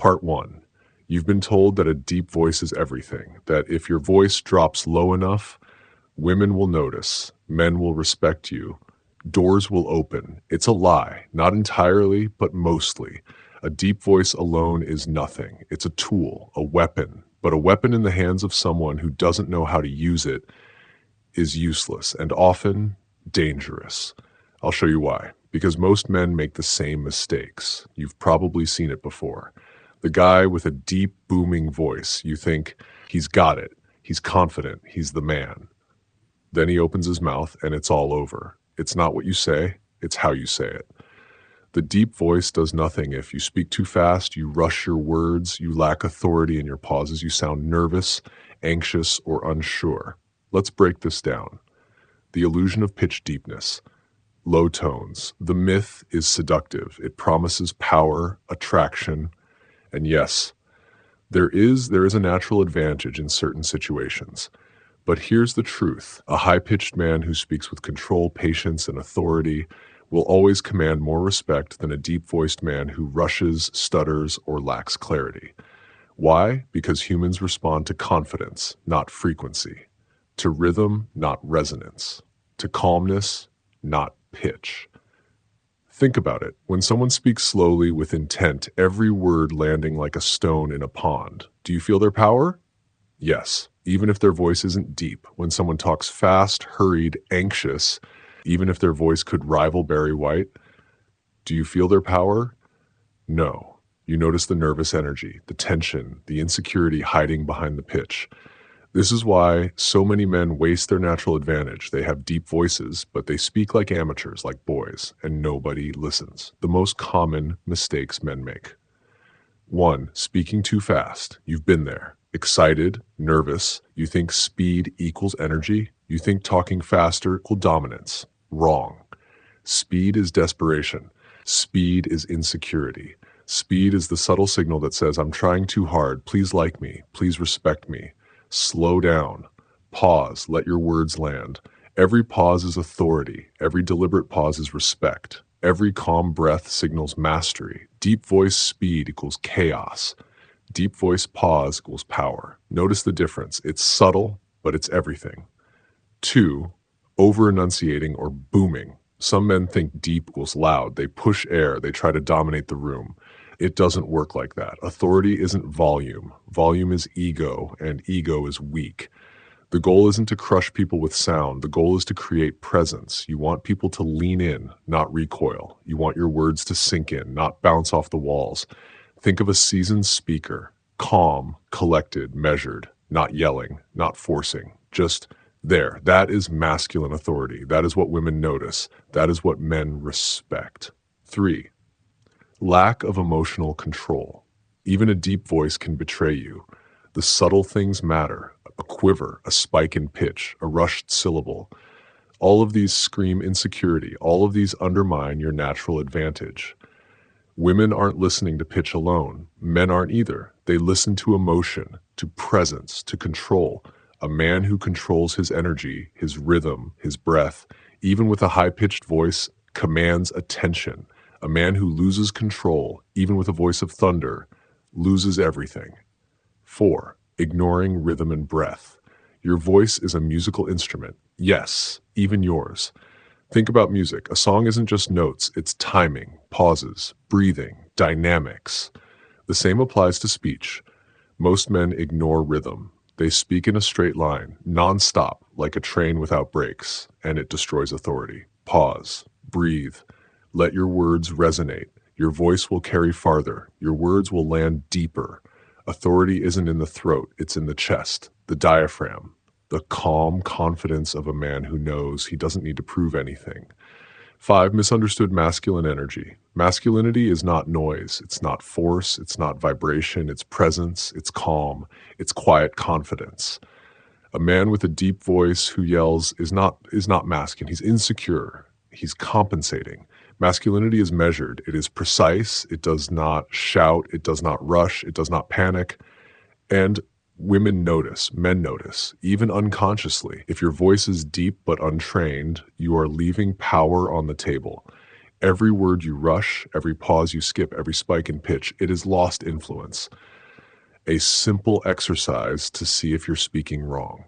Part 1. You've been told that a deep voice is everything, that if your voice drops low enough, women will notice, men will respect you, doors will open. It's a lie, not entirely, but mostly. A deep voice alone is nothing. It's a tool, a weapon, but a weapon in the hands of someone who doesn't know how to use it is useless and often dangerous. I'll show you why. Because most men make the same mistakes. You've probably seen it before. The guy with a deep, booming voice, you think, he's got it, he's confident, he's the man. Then he opens his mouth and it's all over. It's not what you say, it's how you say it. The deep voice does nothing if you speak too fast, you rush your words, you lack authority in your pauses, you sound nervous, anxious, or unsure. Let's break this down. The illusion of pitch deepness. Low tones. The myth is seductive. It promises power, attraction, and yes, there is a natural advantage in certain situations. But here's the truth. A high-pitched man who speaks with control, patience, and authority will always command more respect than a deep-voiced man who rushes, stutters, or lacks clarity. Why? Because humans respond to confidence, not frequency. To rhythm, not resonance. To calmness, not pitch. Think about it. When someone speaks slowly with intent, every word landing like a stone in a pond, do you feel their power? Yes, even if their voice isn't deep. When someone talks fast, hurried, anxious, even if their voice could rival Barry White, do you feel their power? No. You notice the nervous energy, the tension, the insecurity hiding behind the pitch. This is why so many men waste their natural advantage. They have deep voices, but they speak like amateurs, like boys, and nobody listens. The most common mistakes men make. 1. Speaking too fast. You've been there. Excited, nervous. You think speed equals energy. You think talking faster equals dominance. Wrong. Speed is desperation. Speed is insecurity. Speed is the subtle signal that says, I'm trying too hard. Please like me. Please respect me. Slow down. Pause. Let your words land. Every pause is authority. Every deliberate pause is respect. Every calm breath signals mastery. Deep voice speed equals chaos. Deep voice pause equals power. Notice the difference. It's subtle, but it's everything. 2. Over-enunciating or booming. Some men think deep equals loud. They push air. They try to dominate the room. It doesn't work like that. Authority isn't volume. Volume is ego, and ego is weak. The goal isn't to crush people with sound. The goal is to create presence. You want people to lean in, not recoil. You want your words to sink in, not bounce off the walls. Think of a seasoned speaker, calm, collected, measured, not yelling, not forcing, just there. That is masculine authority. That is what women notice. That is what men respect. 3. Lack of emotional control. Even a deep voice can betray you. The subtle things matter. A quiver, a spike in pitch, a rushed syllable. All of these scream insecurity. All of these undermine your natural advantage. Women aren't listening to pitch alone. Men aren't either. They listen to emotion, to presence, to control. A man who controls his energy, his rhythm, his breath, even with a high-pitched voice, commands attention. A man who loses control, even with a voice of thunder, loses everything. 4. Ignoring rhythm and breath. Your voice is a musical instrument. Yes, even yours. Think about music. A song isn't just notes, it's timing, pauses, breathing, dynamics. The same applies to speech. Most men ignore rhythm. They speak in a straight line, non-stop, like a train without brakes, and it destroys authority. Pause, breathe. Let your words resonate. Your voice will carry farther. Your words will land deeper. Authority isn't in the throat, it's in the chest, the diaphragm, the calm confidence of a man who knows he doesn't need to prove anything. 5. Misunderstood masculine energy. Masculinity is not noise. It's not force. It's not vibration. It's presence. It's calm. It's quiet confidence. A man with a deep voice who yells is not masculine. He's insecure. He's compensating. Masculinity is measured. It is precise. It does not shout. It does not rush. It does not panic. And women notice, men notice, even unconsciously. If your voice is deep but untrained, you are leaving power on the table. Every word you rush, every pause you skip, every spike in pitch, it is lost influence. A simple exercise to see if you're speaking wrong.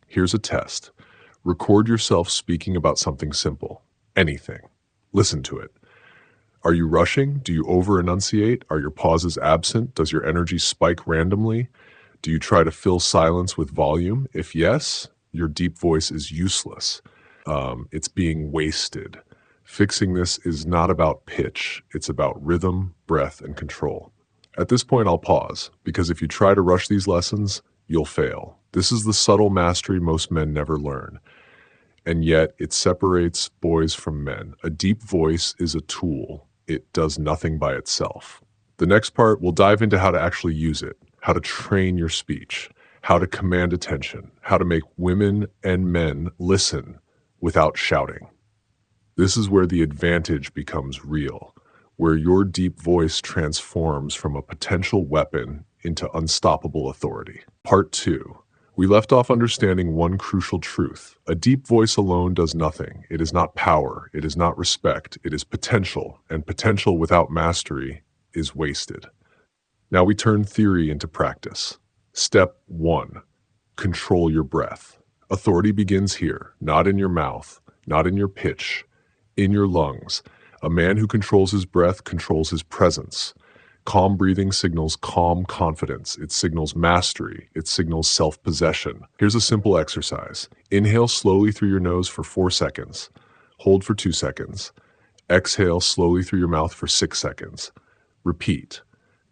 Here's a test. Record yourself speaking about something simple. Anything. Listen to it. Are you rushing? Do you over-enunciate? Are your pauses absent? Does your energy spike randomly? Do you try to fill silence with volume? If yes, your deep voice is useless. It's being wasted. Fixing this is not about pitch. It's about rhythm, breath, and control. At this point, I'll pause, because if you try to rush these lessons, you'll fail. This is the subtle mastery most men never learn. And yet, it separates boys from men. A deep voice is a tool. It does nothing by itself. The next part, we'll dive into how to actually use it, how to train your speech, how to command attention, how to make women and men listen without shouting. This is where the advantage becomes real, where your deep voice transforms from a potential weapon into unstoppable authority. Part 2. We left off understanding one crucial truth. A deep voice alone does nothing. It is not power. It is not respect. It is potential, and potential without mastery is wasted. Now we turn theory into practice. Step 1. Control your breath. Authority begins here, not in your mouth, not in your pitch, in your lungs. A man who controls his breath controls his presence. Calm breathing signals calm confidence. It signals mastery. It signals self-possession. Here's a simple exercise. Inhale slowly through your nose for 4 seconds. Hold for 2 seconds. Exhale slowly through your mouth for 6 seconds. Repeat.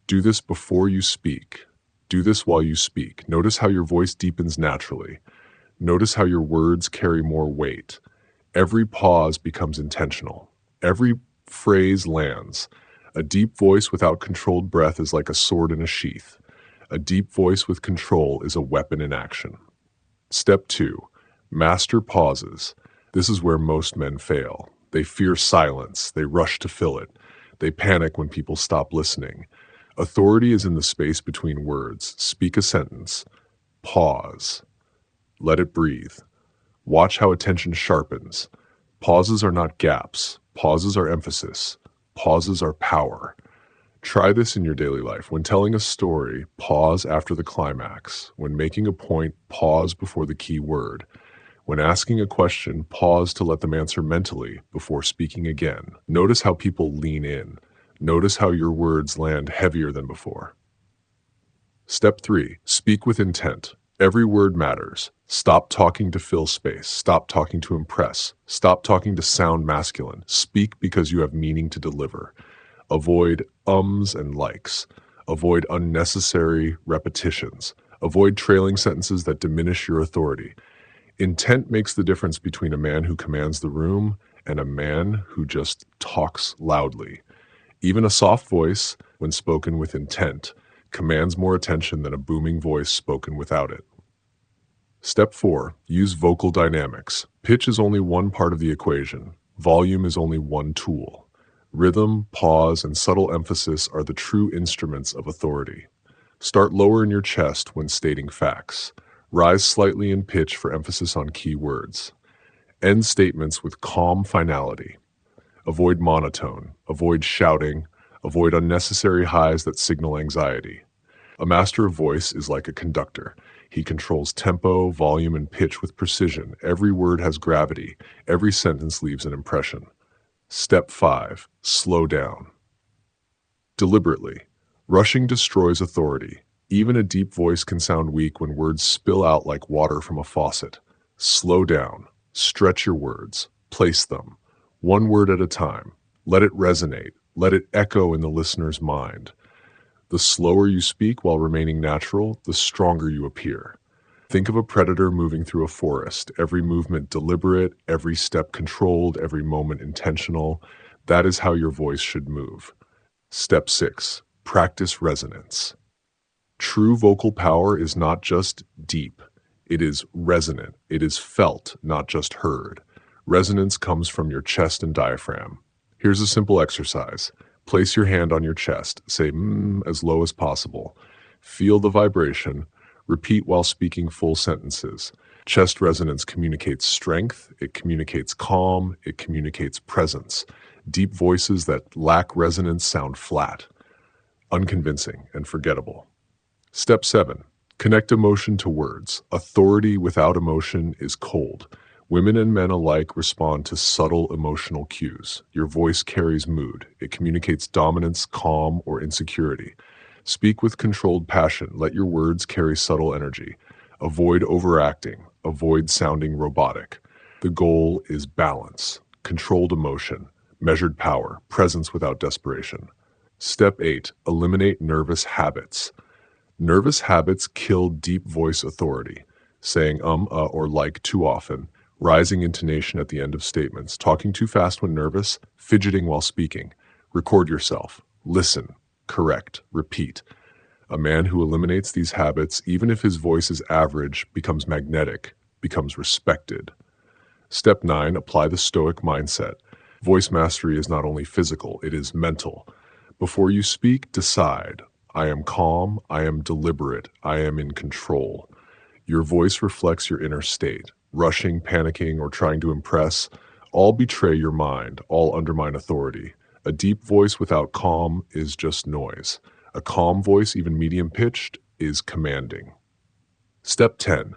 Do this before you speak. Do this while you speak. Notice how your voice deepens naturally. Notice how your words carry more weight. Every pause becomes intentional. Every phrase lands. A deep voice without controlled breath is like a sword in a sheath. A deep voice with control is a weapon in action. Step 2. Master pauses. This is where most men fail. They fear silence. They rush to fill it. They panic when people stop listening. Authority is in the space between words. Speak a sentence. Pause. Let it breathe. Watch how attention sharpens. Pauses are not gaps. Pauses are emphasis. Pauses are power. Try this in your daily life. When telling a story, pause after the climax. When making a point, pause before the key word. When asking a question, pause to let them answer mentally before speaking again. Notice how people lean in. Notice how your words land heavier than before. Step 3. Speak with intent. Every word matters. Stop talking to fill space. Stop talking to impress. Stop talking to sound masculine. Speak because you have meaning to deliver. Avoid ums and likes. Avoid unnecessary repetitions. Avoid trailing sentences that diminish your authority. Intent makes the difference between a man who commands the room and a man who just talks loudly. Even a soft voice, when spoken with intent, commands more attention than a booming voice spoken without it. Step 4. Use vocal dynamics. Pitch is only one part of the equation. Volume is only one tool. Rhythm, pause, and subtle emphasis are the true instruments of authority. Start lower in your chest when stating facts. Rise slightly in pitch for emphasis on key words. End statements with calm finality. Avoid monotone. Avoid shouting. Avoid unnecessary highs that signal anxiety. A master of voice is like a conductor. He controls tempo, volume, and pitch with precision. Every word has gravity. Every sentence leaves an impression. Step 5. Slow down. Deliberately. Rushing destroys authority. Even a deep voice can sound weak when words spill out like water from a faucet. Slow down. Stretch your words. Place them. One word at a time. Let it resonate. Let it echo in the listener's mind. The slower you speak while remaining natural, the stronger you appear. Think of a predator moving through a forest, every movement deliberate, every step controlled, every moment intentional. That is how your voice should move. Step 6. Practice resonance. True vocal power is not just deep. It is resonant. It is felt, not just heard. Resonance comes from your chest and diaphragm. Here's a simple exercise. Place your hand on your chest. Say as low as possible. Feel the vibration. Repeat while speaking full sentences. Chest resonance communicates strength, it communicates calm, it communicates presence. Deep voices that lack resonance sound flat, unconvincing, and forgettable. Step 7. Connect emotion to words. Authority without emotion is cold. Women and men alike respond to subtle emotional cues. Your voice carries mood. It communicates dominance, calm, or insecurity. Speak with controlled passion. Let your words carry subtle energy. Avoid overacting. Avoid sounding robotic. The goal is balance, controlled emotion, measured power, presence without desperation. Step 8. Eliminate nervous habits. Nervous habits kill deep voice authority. Saying or like too often, rising intonation at the end of statements, talking too fast when nervous, fidgeting while speaking. Record yourself. Listen. Correct. Repeat. A man who eliminates these habits, even if his voice is average, becomes magnetic, becomes respected. Step 9. Apply the Stoic mindset. Voice mastery is not only physical, it is mental. Before you speak, decide. I am calm, I am deliberate, I am in control. Your voice reflects your inner state. Rushing, panicking, or trying to impress all betray your mind, all undermine authority. A deep voice without calm is just noise. A calm voice, even medium-pitched, is commanding. Step 10.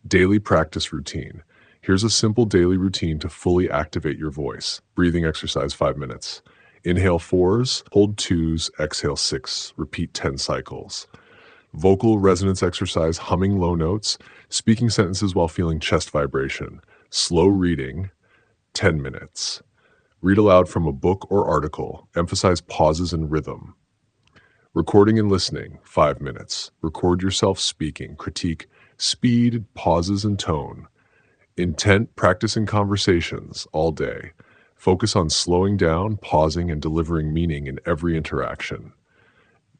Daily practice routine. Here's a simple daily routine to fully activate your voice. Breathing exercise 5 minutes. Inhale 4s, hold 2s, exhale 6. Repeat 10 cycles. Vocal resonance exercise, humming low notes, speaking sentences while feeling chest vibration. Slow reading, 10 minutes. Read aloud from a book or article. Emphasize pauses and rhythm. Recording and listening, 5 minutes. Record yourself speaking. Critique speed, pauses, and tone. Intent, practice in conversations all day. Focus on slowing down, pausing, and delivering meaning in every interaction.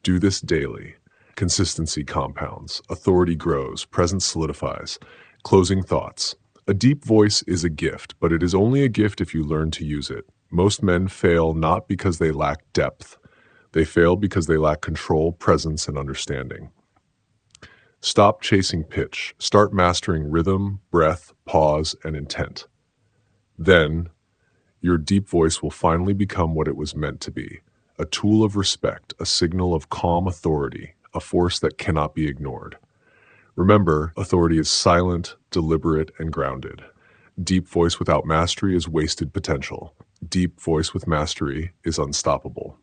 Do this daily. Consistency compounds. Authority grows. Presence solidifies. Closing thoughts. A deep voice is a gift, but it is only a gift if you learn to use it. Most men fail not because they lack depth. They fail because they lack control, presence, and understanding. Stop chasing pitch. Start mastering rhythm, breath, pause, and intent. Then, your deep voice will finally become what it was meant to be. A tool of respect, a signal of calm authority, a force that cannot be ignored. Remember, authority is silent, deliberate, and grounded. Deep voice without mastery is wasted potential. Deep voice with mastery is unstoppable.